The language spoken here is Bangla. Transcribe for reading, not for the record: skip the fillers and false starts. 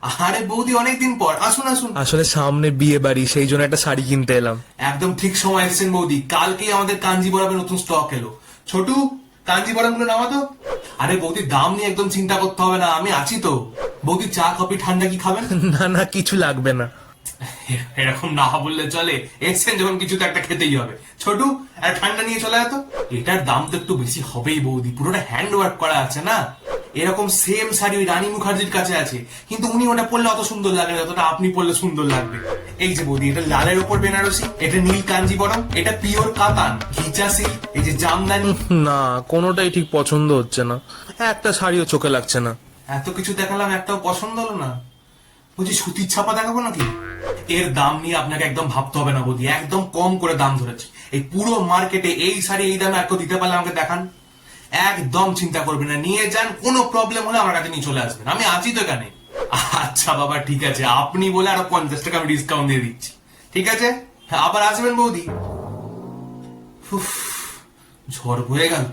আরে বৌদি, অনেকদিন পর, আসুন আসুন। আসলে সামনে বিয়ে বাড়ি, সেই জন্য একটা শাড়ি কিনতে এলাম। একদম ঠিক সময় এসেছেন বৌদি, কালকেই আমাদের কাঞ্জিবরমের নতুন স্টক এলো। ছোটু, কাঞ্জিবরম গুলো নামা তো। আরে বৌদি, দাম নিয়ে একদম চিন্তা করতে হবে না, আমি আছি তো। বৌদি, চা কফি ঠান্ডা কি খাবেন? না না, কিছু লাগবে না। এরকম না বললে চলে, এসছেন যখন কিছু তো একটা খেতেই হবে। ছোটু, আর ঠান্ডা নিয়ে চলে এত। এটার দাম তো একটু বেশি হবেই বৌদি, পুরোটা হ্যান্ড ওয়ার্ক করা আছে না। এরকম সেম শাড়ি ওই রানী মুখার্জির কাছে আছে, কিন্তু উনি ওটা পরলে অত সুন্দর লাগে না যতটা আপনি পরলে সুন্দর লাগবে। এই যে বৌদি, এটা লালের ওপর বেনারসি, এটা নীল কাঞ্জিবরম, এটা পিওর কাতান, ঘিচা সিল্ক, এই যে জামদানি। না, কোনোটাই ঠিক পছন্দ হচ্ছে না, একটা শাড়িও চোখে লাগছে না। এত কিছু দেখালাম, একটাও পছন্দ হলো না? বলছি সুতির ছাপা দেখাবো নাকি? এর দাম নিয়ে আপনাকে একদম ভাবতে হবে না বৌদি, একদম কম করে দাম ধরেছে। এই পুরো মার্কেটে এই শাড়ি এই দামে আর কেউ দিতে পারলে আমাকে দেখান। একদম চিন্তা করবেন না, নিয়ে যান, কোনো প্রবলেম হলে আমার কাছে নিয়ে চলে আসবেন, আমি আছি তো এখানে। আচ্ছা বাবা, ঠিক আছে, আপনি বলে আরো 50 টাকা আমি ডিসকাউন্ট দিয়ে দিচ্ছি। ঠিক আছে, হ্যাঁ, আবার আসবেন বৌদি। উফ, ঝড় হয়ে গেল।